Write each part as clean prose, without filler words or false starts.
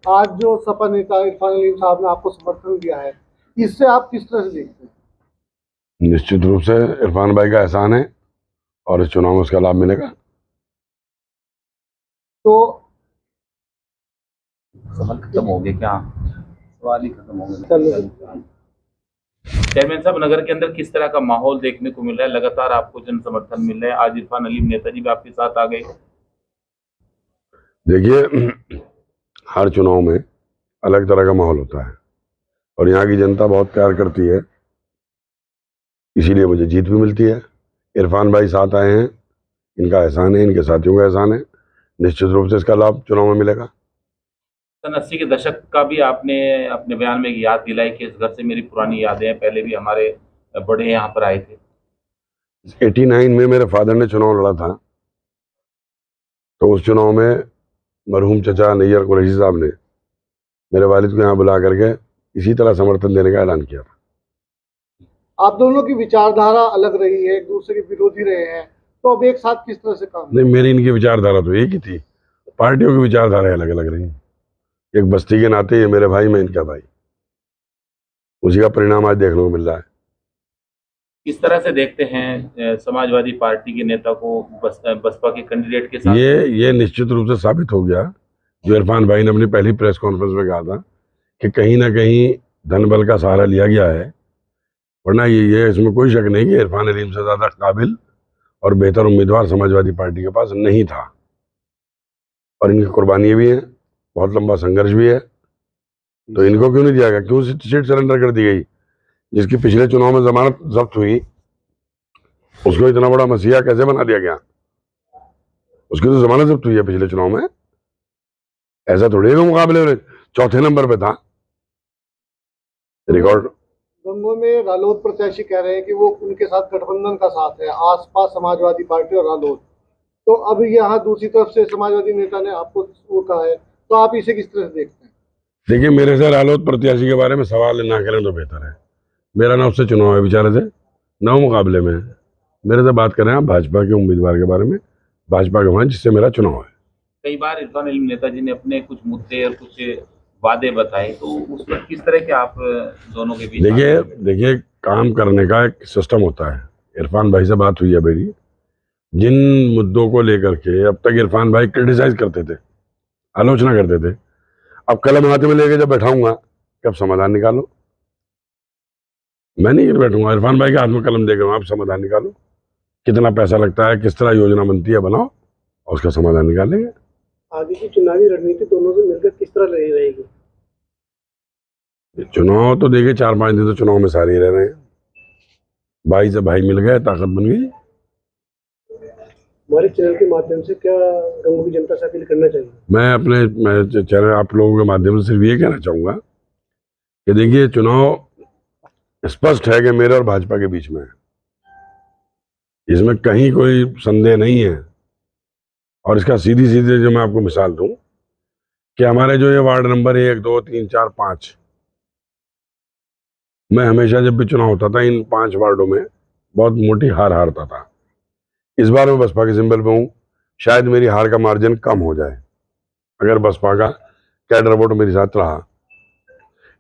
आज जो सपा नेता इरफान अली साहब ने आपको समर्थन दिया है, इससे आप किस तरह से देखते हैं? निश्चित रूप से इरफान भाई का एहसान है और इस चुनाव में उसका लाभ मिलेगा। तो सवाल खत्म हो गए क्या? सवाल ही खत्म हो गए। चेयरमैन साहब, नगर के अंदर किस तरह का माहौल देखने को मिल रहा है? लगातार आपको जन समर्थन मिल रहा है, आज इरफान अली नेताजी भी आपके साथ आ गए। देखिए, हर चुनाव में अलग तरह का माहौल होता है और यहाँ की जनता बहुत प्यार करती है, इसीलिए मुझे जीत भी मिलती है। इरफान भाई साथ आए हैं, इनका एहसान है, इनके साथियों का एहसान है। निश्चित रूप से इसका लाभ चुनाव में मिलेगा। सन 80 के दशक का भी आपने अपने बयान में याद दिलाई कि इस घर से मेरी पुरानी यादें हैं, पहले भी हमारे बड़े यहाँ पर आए थे। 89 में मेरे फादर ने चुनाव लड़ा था, तो उस चुनाव में मरहूम चचा नैयर कुरैशी साहब ने मेरे वालिद को यहाँ बुला करके इसी तरह समर्थन देने का ऐलान किया था। आप दोनों की विचारधारा अलग रही है, एक दूसरे के विरोधी रहे हैं, तो अब एक साथ किस तरह से काम? नहीं, मेरी इनकी विचारधारा तो एक ही थी, पार्टियों की विचारधारा अलग अलग रही। एक बस्ती के नाते ये मेरे भाई, मैं इनका भाई, उसी का परिणाम आज देखने को मिल रहा है। किस तरह से देखते हैं समाजवादी पार्टी के नेता को बसपा के कैंडिडेट के साथ? ये निश्चित रूप से साबित हो गया, जो इरफान भाई ने अपनी पहली प्रेस कॉन्फ्रेंस में कहा था कि कहीं ना कहीं धन बल का सहारा लिया गया है, वरना ये इसमें कोई शक नहीं कि इरफान अली से ज़्यादा काबिल और बेहतर उम्मीदवार समाजवादी पार्टी के पास नहीं था। और इनकी कुर्बानी भी है, बहुत लंबा संघर्ष भी है, तो इनको क्यों नहीं दिया गया? क्यों सीट सरेंडर कर दी गई? जिसकी पिछले चुनाव में जमानत जब्त हुई, उसको इतना बड़ा मसीहा कैसे बना दिया गया? उसकी तो जमानत जब्त हुई है पिछले चुनाव में, ऐसा थोड़ी है मुकाबले में चौथे नंबर पे था रिकॉर्ड। गंगों में रालोद प्रत्याशी कह रहे हैं कि वो उनके साथ गठबंधन का साथ है, आसपास समाजवादी पार्टी और रालोद। तो अब यहाँ दूसरी तरफ से समाजवादी नेता ने आपको वो कहा है, तो आप इसे किस तरह से देखते हैं? देखिए, मेरे से रालोद प्रत्याशी के बारे में सवाल ना करें तो बेहतर है। मेरा ना उससे चुनाव है बेचारे से, ना वो मुकाबले में है। मेरे से बात करें आप भाजपा के उम्मीदवार के बारे में, भाजपा के वहां जिससे मेरा चुनाव है। कई बार इरफान अली नेताजी ने अपने कुछ मुद्दे और कुछ वादे बताए, तो उस पर किस तरह के आप दोनों के बीच? देखिए, काम करने का एक सिस्टम होता है। इरफान भाई से बात हुई है मेरी, जिन मुद्दों को लेकर के अब तक इरफान भाई क्रिटिसाइज करते थे, आलोचना करते थे, अब कलम हाथ में लेके जब बैठाऊंगा कब समाधान निकालो। मैं नहीं बैठूंगा, इरफान भाई के हाथ में कलम देकर आप समाधान निकालो, कितना पैसा लगता है, किस तरह योजना बनती है, बनाओ और उसका समाधान निकालेंगे। आगे की चुनावी रणनीति दोनों से मिलकर किस तरह रहेगी? चुनाव तो देखिए 4-5 दिन तो चुनाव में सारे ही रह रहे हैं। भाई से भाई मिल गए, ताकत बन गई। हमारे चैनल के माध्यम से क्या गंगों की जनता से अपील करना चाहिए? मैं चैनल आप लोगों के माध्यम से सिर्फ ये कहना चाहूंगा कि देखिए, चुनाव स्पष्ट है कि मेरे और भाजपा के बीच में है, इसमें कहीं कोई संदेह नहीं है। और इसका सीधी सीधे जो मैं आपको मिसाल दूं कि हमारे जो ये वार्ड नंबर 1, 2, 3, 4, 5, मैं हमेशा जब भी चुनाव होता था इन 5 वार्डों में बहुत मोटी हार हारता था। इस बार मैं बसपा के सिंबल पे हूँ, शायद मेरी हार का मार्जिन कम हो जाए अगर बसपा का कैडर वोट मेरे साथ रहा,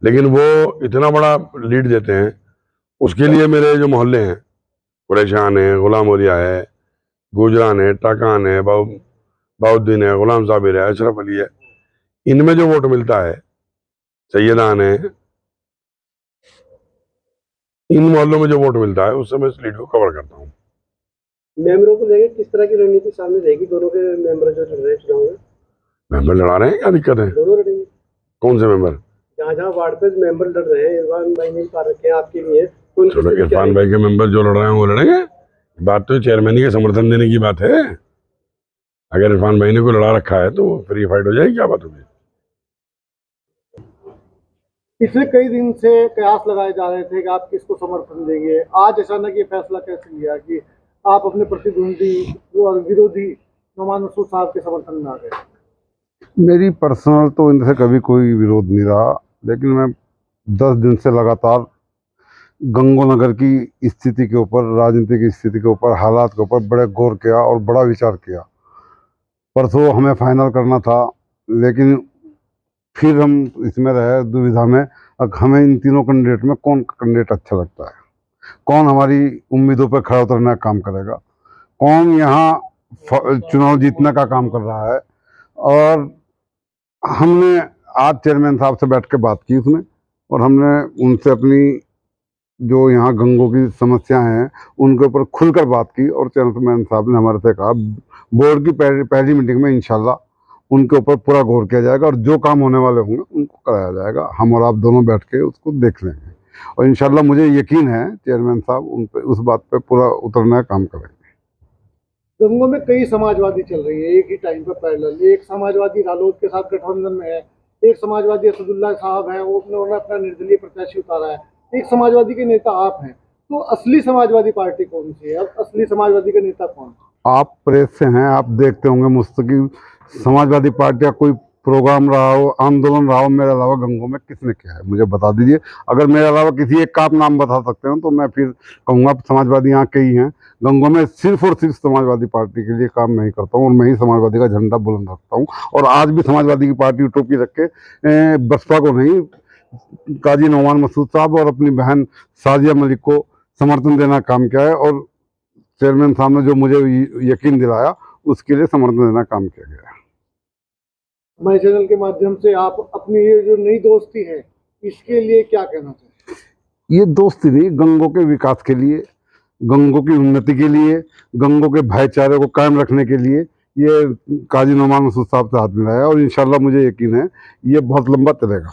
लेकिन वो इतना बड़ा लीड देते हैं। उसके लिए मेरे जो मोहल्ले हैं, कुरैशान है, गुलाम ओलिया है, गुजरान है, टाकान है, बाउद्दीन है, गुलाम साबिर है, अशरफ अली है, इनमें जो वोट मिलता है, सैयदान है, इन मोहल्लों में जो वोट मिलता है उससे मैं इस लीड को कवर करता हूँ। मेंबरों को लेकर किस तरह की रणनीति सामने रहेगी? दोनों के मेंबर जो लड़ रहे हैं चुनाव में, मेंबर लड़ा रहे हैं, क्या दिक्कत है? दोनों लड़ेंगे। कौन से मेंबर? जहाँ जहाँ वार्ड पे मेंबर लड़ रहे हैं, इरफान भाई ने पा रखे हैं, आपके भी है। चलो, इरफान भाई के मेंबर जो लड़ रहे हैं वो लड़ेंगे। बात तो चेयरमैन के समर्थन देने की बात है। अगर इरफान भाई ने को लड़ा रखा है तो फ्री फाइट हो जाएगी, क्या बात होगी? पिछले कई दिन से कयास लगाए जा रहे थे कि आप किसको समर्थन देंगे। आज अचानक ये फैसला कैसे लिया कि आप अपने प्रतिद्वंदी और विरोधी नुमान मसूद साहब के समर्थन में आ गए? मेरी पर्सनल तो इनसे कभी कोई विरोध नहीं रहा, लेकिन मैं 10 दिन से लगातार गंगोनगर की स्थिति के ऊपर, राजनीतिक स्थिति के ऊपर, हालात के ऊपर बड़े गौर किया और बड़ा विचार किया। परसों हमें फाइनल करना था, लेकिन फिर हम इसमें रहे दुविधा में, अब हमें इन तीनों कैंडिडेट में कौन कैंडिडेट अच्छा लगता है, कौन हमारी उम्मीदों पर खड़ा उतरने का काम करेगा, कौन यहाँ चुनाव जीतने का काम कर रहा है। और हमने आज चेयरमैन साहब से बैठ के बात की उसमें, और हमने उनसे अपनी जो यहाँ गंगों की समस्या हैं उनके ऊपर खुलकर बात की, और चेयरमैन साहब ने हमारे से कहा बोर्ड की पहली मीटिंग में इंशाल्लाह उनके ऊपर पूरा गौर किया जाएगा, और जो काम होने वाले होंगे उनको कराया जाएगा। हम और आप दोनों बैठ के उसको देख लेंगे, और इंशाल्लाह मुझे यकीन है चेयरमैन साहब उन पे उस बात पे पूरा उतरने का काम करेंगे। गंगों में कई समाजवादी चल रही है एक ही टाइम पर पैरेलल। एक समाजवादी रालोद के साथ गठबंधन में है, एक समाजवादी असदुल्ला साहब हैं, वो उन्होंने अपना निर्दलीय प्रत्याशी उतारा है, एक समाजवादी के नेता आप हैं। तो असली समाजवादी पार्टी कौन सी है? अब असली समाजवादी का नेता कौन? आप प्रेस से हैं, आप देखते होंगे मुस्तकिल समाजवादी पार्टी का कोई प्रोग्राम रहा हो, आंदोलन रहा हो मेरे अलावा गंगों में किसने किया है, मुझे बता दीजिए। अगर मेरे अलावा किसी एक का आप नाम बता सकते हो तो मैं फिर कहूँगा समाजवादी यहाँ के ही हैं। गंगों में सिर्फ और सिर्फ समाजवादी पार्टी के लिए काम नहीं करता हूँ, और मैं ही समाजवादी का झंडा बुलंद रखता हूँ। और आज भी समाजवादी की पार्टी टोपी रख के बसपा को नहीं, काजी नौमान मसूद साहब और अपनी बहन साजिया मलिक को समर्थन देना काम किया है, और चेयरमैन साहब ने जो मुझे यकीन दिलाया उसके लिए समर्थन देना काम किया गया है। माय चैनल के माध्यम से आप अपनी ये जो नई दोस्ती है इसके लिए क्या कहना चाहते हैं? ये दोस्ती नहीं, गंगों के विकास के लिए, गंगों की उन्नति के लिए, गंगों के भाईचारे को कायम रखने के लिए ये काजी नौमान मसूद साहब से हाथ मिलाया है, और इंशाल्लाह मुझे यकीन है ये बहुत लंबा चलेगा।